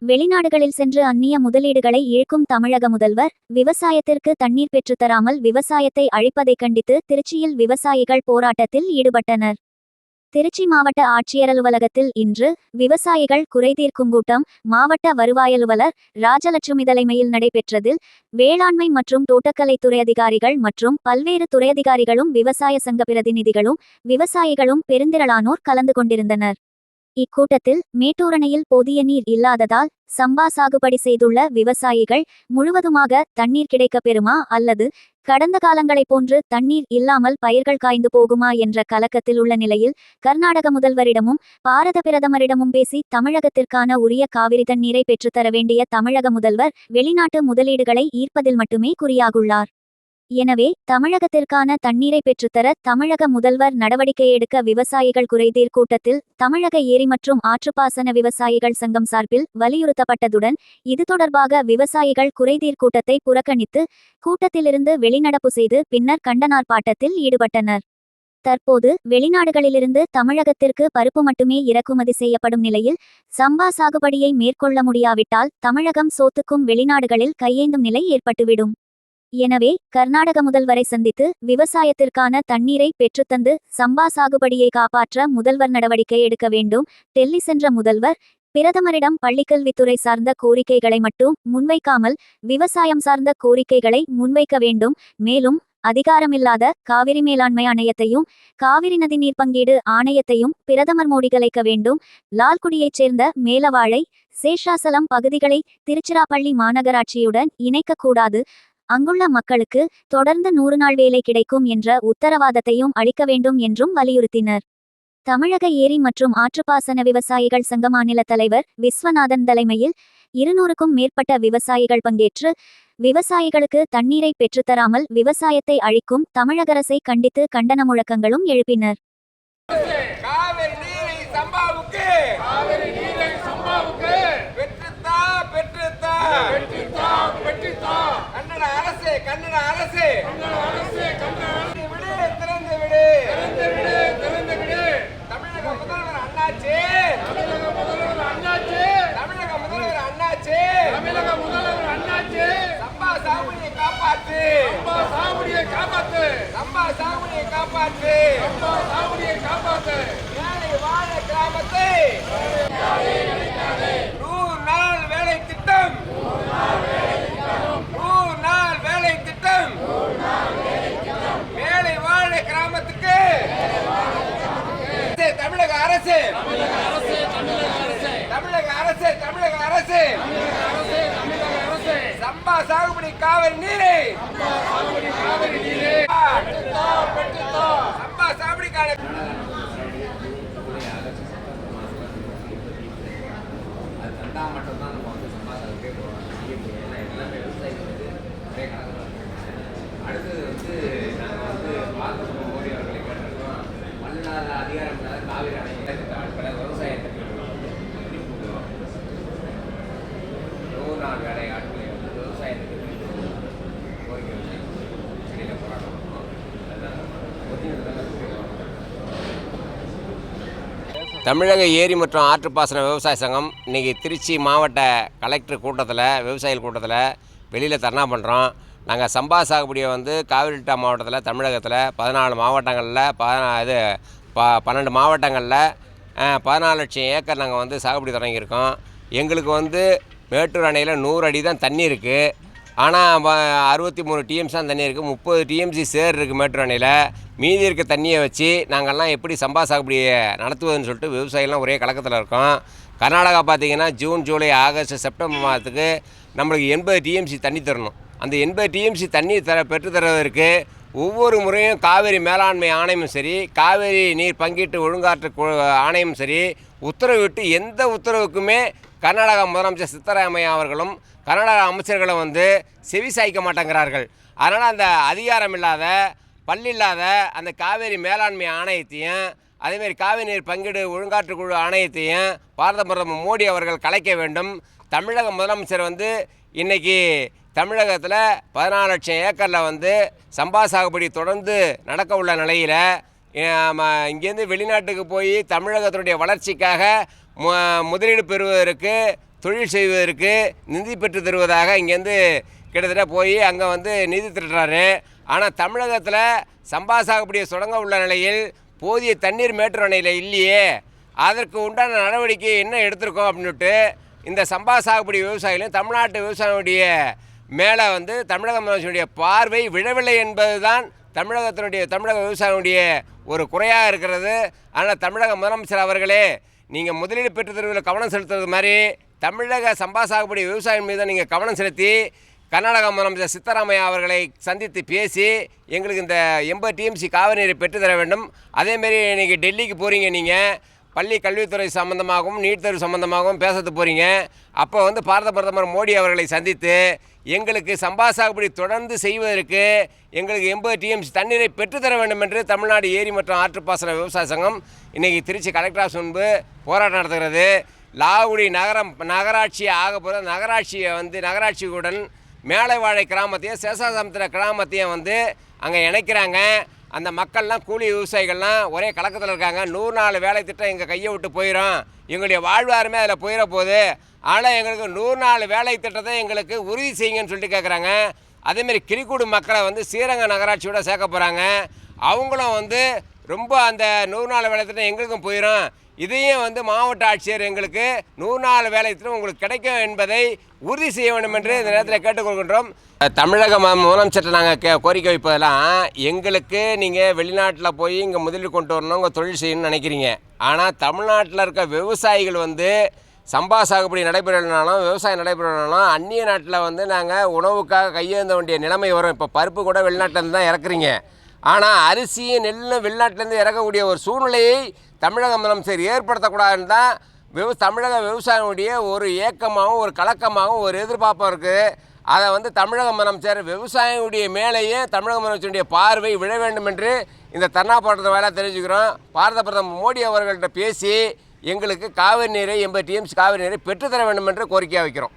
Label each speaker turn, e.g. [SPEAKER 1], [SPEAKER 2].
[SPEAKER 1] வெளிநாடுகளில் சென்று அந்நிய முதலீடுகளை இழுக்கும் தமிழக முதல்வர் விவசாயத்திற்கு தண்ணீர் பெற்றுத்தராமல் விவசாயத்தை அழிப்பதைக் கண்டித்து திருச்சியில் விவசாயிகள் போராட்டத்தில் ஈடுபட்டனர். திருச்சி மாவட்ட ஆட்சியர் அலுவலகத்தில் இன்று விவசாயிகள் குறைதீர்க்கும் கூட்டம் மாவட்ட வருவாய் அலுவலர் ராஜலட்சுமி தலைமையில் நடைபெற்றதில் வேளாண்மை மற்றும் தோட்டக்கலைத்துறை அதிகாரிகள் மற்றும் பல்வேறு துறை அதிகாரிகளும் விவசாய சங்க பிரதிநிதிகளும் விவசாயிகளும் பெருந்திரளானோர் கலந்து கொண்டிருந்தனர். இக்கூட்டத்தில் மேட்டூர் அணையில் போதிய நீர் இல்லாததால் சம்பா சாகுபடி செய்துள்ள விவசாயிகள் முழுவதுமாக தண்ணீர் கிடைக்கப் பெறுமா அல்லது கடந்த காலங்களைப் போன்று தண்ணீர் இல்லாமல் பயிர்கள் காய்ந்து போகுமா என்ற கலக்கத்தில் உள்ள நிலையில் கர்நாடக முதல்வரிடமும் பாரத பிரதமரிடமும் பேசி தமிழகத்திற்கான உரிய காவிரி தண்ணீரை பெற்றுத்தர வேண்டிய தமிழக முதல்வர் வெளிநாட்டு முதலீடுகளை ஈர்ப்பதில் மட்டுமே குறியாகுள்ளார். எனவே தமிழகத்திற்கான தண்ணீரை பெற்றுத்தர தமிழக முதல்வர் நடவடிக்கை எடுக்க விவசாயிகள் குறைதீர் கூட்டத்தில் தமிழக ஏரி மற்றும் ஆற்றுப்பாசன விவசாயிகள் சங்கம் சார்பில் வலியுறுத்தப்பட்டதுடன் இது தொடர்பாக விவசாயிகள் குறைதீர் கூட்டத்தை புறக்கணித்து கூட்டத்திலிருந்து வெளிநடப்பு செய்து பின்னர் கண்டனார்ப்பாட்டத்தில் ஈடுபட்டனர். தற்போது வெளிநாடுகளிலிருந்து தமிழகத்திற்கு பருப்பு மட்டுமே இறக்குமதி செய்யப்படும் நிலையில் சம்பா சாகுபடியை மேற்கொள்ள முடியாவிட்டால் தமிழகம் சோத்துக்கும் வெளிநாடுகளில் கையேந்தும் நிலை ஏற்பட்டுவிடும். எனவே கர்நாடக முதல்வரை சந்தித்து விவசாயத்திற்கான தண்ணீரை பெற்றுத்தந்து சம்பா சாகுபடியை காப்பாற்ற முதல்வர் நடவடிக்கை எடுக்க வேண்டும். டெல்லி சென்ற முதல்வர் பிரதமரிடம் பள்ளிக்கல்வித்துறை சார்ந்த கோரிக்கைகளை மட்டும் முன்வைக்காமல் விவசாயம் சார்ந்த கோரிக்கைகளை முன்வைக்க வேண்டும். மேலும் அதிகாரமில்லாத காவிரி மேலாண்மை ஆணையத்தையும் காவிரி நதிநீர் பங்கீடு ஆணையத்தையும் பிரதமர் மோடி கலைக்க வேண்டும். லால்குடியைச் சேர்ந்த மேலவாழை சேஷாசலம் பகுதிகளை திருச்சிராப்பள்ளி மாநகராட்சியுடன் இணைக்கக்கூடாது. அங்குள்ள மக்களுக்கு தொடர்ந்து 100 நாள் வேலை கிடைக்கும் என்ற உத்தரவாதத்தையும் அளிக்க வேண்டும் என்றும் வலியுறுத்தினர். தமிழக ஏரி மற்றும் ஆற்றுப்பாசன விவசாயிகள் சங்க மாநில தலைவர் விஸ்வநாதன் தலைமையில் 200க்கும் மேற்பட்ட விவசாயிகள் பங்கேற்று விவசாயிகளுக்கு தண்ணீரை பெற்றுத்தராமல் விவசாயத்தை அழிக்கும் தமிழக அரசை கண்டித்து கண்டன முழக்கங்களும் எழுப்பினர்.
[SPEAKER 2] கன்னட அரசே திறந்து விடு தமிழக முதல்வர் அண்ணாச்சி சம்பா சாகுபடியை காப்பாற்று ஏழை வாழ கிராமத்தை 100 நாள் வேலை திட்டம் மேலை வாழ கிராமத்துக்கு தமிழக அரசு சம்பா சாகுபடி காவிரி நீரை சம்பா சாகுபடி மட்டும்தான் நம்ம வந்து சம்பா சாகுபடி செய்ய முடியும். எல்லாமே விவசாயிகளுக்கு நிறைய கணக்கு. அடுத்தது வந்து நாங்கள் வந்து பாரத மோடி அவர்களை கேட்டிருக்கோம். மண்ணில்லாத அதிகாரம் இல்லாத காவிரி அணை ஆட்களை விவசாயத்துக்கு 100 நாள் வேலை ஆட்களை வந்து விவசாயத்துக்கு கோரிக்கை வச்சு செடியில் போராட்டம் பண்ணோம். தமிழக ஏரி மற்றும் ஆற்றுப்பாசன விவசாய சங்கம் இன்றைக்கி திருச்சி மாவட்ட கலெக்டர் கூட்டத்தில் விவசாயிகள் கூட்டத்தில் வெளியில் தர்ணா பண்ணுறோம். நாங்கள் சம்பா சாகுபடியை வந்து காவிரி டெல்டா மாவட்டத்தில் தமிழகத்தில் 14 மாவட்டங்களில் 12 மாவட்டங்களில் 14 லட்சம் ஏக்கர் நாங்கள் வந்து சாகுபடி தொடங்கியிருக்கோம். எங்களுக்கு வந்து மேட்டூர் அணையில் 100 அடி தான் தண்ணி இருக்குது. ஆனால் 63 டிஎம்சி தான் தண்ணி இருக்குது. 30 டிஎம்சி சேர் இருக்குது மேட்டூர் அணையில். மீதி இருக்க தண்ணியை வச்சு நாங்கள்லாம் எப்படி சம்பா சாகுபடியை நடத்துவதுன்னு சொல்லிட்டு விவசாயிகள்லாம் ஒரே கலக்கத்தில் இருக்கோம். கர்நாடகா பார்த்திங்கன்னா ஜூன், ஜூலை, ஆகஸ்ட், செப்டம்பர் மாதத்துக்கு நம்மளுக்கு 80 டிஎம்சி தண்ணி தரணும். அந்த 80 டிஎம்சி தண்ணி பெற்றுத்தருவதற்கு ஒவ்வொரு முறையும் காவிரி மேலாண்மை ஆணையமும் சரி, காவிரி நீர் பங்கீட்டு ஒழுங்காற்று ஆணையமும் சரி உத்தரவிட்டு எந்த உத்தரவுக்குமே கர்நாடகா முதலமைச்சர் சித்தராமையா அவர்களும் கர்நாடக அமைச்சர்களும் வந்து செவி சாய்க்க மாட்டேங்கிறார்கள். அதனால் அந்த அதிகாரம் இல்லாத பல்லில்லாத அந்த காவிரி மேலாண்மை ஆணையத்தையும் அதேமாதிரி காவிரி நீர் பங்கீடு ஒழுங்காற்று குழு ஆணையத்தையும் பாரத பிரதமர் மோடி அவர்கள் கலைக்க வேண்டும். தமிழக முதலமைச்சர் வந்து இன்றைக்கி தமிழகத்தில் 14 லட்சம் ஏக்கரில் வந்து சம்பா சாகுபடி தொடர்ந்து நடக்க உள்ள நிலையில் இங்கேருந்து வெளிநாட்டுக்கு போய் தமிழகத்தினுடைய வளர்ச்சிக்காக முதலீடு பெறுவதற்கு தொழில் செய்வதற்கு நிதி பெற்று தருவதாக இங்கேருந்து கிட்டத்தட்ட போய் அங்கே வந்து நிதி திரட்டுறாரு. ஆனால் தமிழகத்தில் சம்பா சாகுபடியை தொடங்க உள்ள நிலையில் போதிய தண்ணீர் மேட்டூர் அணையில் இல்லையே, அதற்கு உண்டான நடவடிக்கை என்ன எடுத்திருக்கோம் அப்படின்ட்டு இந்த சம்பா சாகுபடி விவசாயிகளும் தமிழ்நாட்டு விவசாயிகளுடைய மேலே வந்து தமிழக முதலமைச்சருடைய பார்வை விழவில்லை என்பது தான் தமிழக விவசாயிகளுடைய ஒரு குறையாக இருக்கிறது. அதனால் தமிழக முதலமைச்சர் அவர்களே, நீங்கள் முதலீடு பெற்று தருவதில் கவனம் செலுத்துறது மாதிரி தமிழக சம்பா சாகுபடி விவசாயம் மீது நீங்கள் கவனம் செலுத்தி கர்நாடக முதலமைச்சர் சித்தராமையா அவர்களை சந்தித்து பேசி எங்களுக்கு இந்த 80 TMC காவிரி நீரை பெற்றுத்தர வேண்டும். அதேமாரி இன்றைக்கி டெல்லிக்கு போகிறீங்க, நீங்கள் பள்ளி கல்வித்துறை சம்மந்தமாகவும் நீட் தேர்வு சம்மந்தமாகவும் பேசத்து போகிறீங்க. அப்போ வந்து பாரத பிரதமர் மோடி அவர்களை சந்தித்து எங்களுக்கு சம்பா சாகுபடி தொடர்ந்து செய்வதற்கு எங்களுக்கு 80 TMC தண்ணீரை பெற்றுத்தர வேண்டும் என்று தமிழ்நாடு ஏரி மற்றும் ஆற்றுப்பாசன விவசாய சங்கம் இன்றைக்கி திருச்சி கலெக்டர் ஆஃபீஸ் முன்பு போராட்டம் நடத்துகிறது. லாகுடி நகராட்சி ஆக போகிற நகராட்சியுடன் மேலைவாழை கிராமத்தையும் சேஷாசமுத்திர கிராமத்தையும் வந்து அங்கே இணைக்கிறாங்க. அந்த மக்கள்லாம் கூலி விவசாயிகள்லாம் ஒரே கலக்கத்தில் இருக்காங்க. 100 நாள் வேலை திட்டம் எங்கள் கையை விட்டு போயிடும், எங்களுடைய வாழ்வாருமே அதில் போயிட போகுது. ஆனால் எங்களுக்கு 100 நாள் வேலை திட்டத்தை எங்களுக்கு உறுதி செய்யுங்கன்னு சொல்லிட்டு கேட்குறாங்க. அதேமாரி கிளிக்கூடு மக்களை வந்து ஸ்ரீரங்க நகராட்சியோட சேர்க்க போகிறாங்க. அவங்களும் வந்து ரொம்ப அந்த 100 நாள் வேலை திட்டம் எங்களுக்கும் போயிடும், இதையும் வந்து மாவட்ட ஆட்சியர் எங்களுக்கு 100 நாள் வேலை திட்டம் உங்களுக்கு கிடைக்கும் என்பதை உறுதி செய்ய வேண்டும் என்று இந்த நேரத்தில் கேட்டுக்கொள்கின்றோம். தமிழக முதலமைச்சர்கிட்ட நாங்கள் கோரிக்கை வைப்பதெல்லாம், எங்களுக்கு நீங்கள் வெளிநாட்டில் போய் இங்கே முதலீடு கொண்டு வரணும், உங்கள் தொழில் செய்யணும்னு நினைக்கிறீங்க. ஆனால் தமிழ்நாட்டில் இருக்க விவசாயிகள் வந்து சம்பா சாகுபடி நடைபெறனாலும் விவசாயம் நடைபெறனாலும் அந்நிய நாட்டில் வந்து நாங்கள் உணவுக்காக கையேந்த வேண்டிய நிலைமை வரும். இப்போ பருப்பு கூட வெளிநாட்டிலேருந்து தான் இறக்குறீங்க. ஆனால் அரிசியும் நெல்லும் வெளிநாட்டிலேருந்து இறக்கக்கூடிய ஒரு சூழ்நிலையை தமிழக முதலமைச்சர் ஏற்படுத்தக்கூடாதுன்னு தான் தமிழக விவசாயிகளுடைய ஒரு ஏக்கமாகவும் ஒரு கலக்கமாகவும் ஒரு எதிர்பார்ப்பும் இருக்குது. அதை வந்து தமிழக முதலமைச்சர் விவசாயிகளுடைய மேலேயே தமிழக முதலமைச்சருடைய பார்வை விழ வேண்டும் என்று இந்த தர்ணா போராட்டத்தை வேலை தெரிவிச்சுக்கிறோம். பாரத பிரதமர் மோடி அவர்கள்ட்ட பேசி எங்களுக்கு காவிரி நீரை 80 TMC காவிரி நீரை பெற்றுத்தர வேண்டும் என்று கோரிக்கையாக வைக்கிறோம்.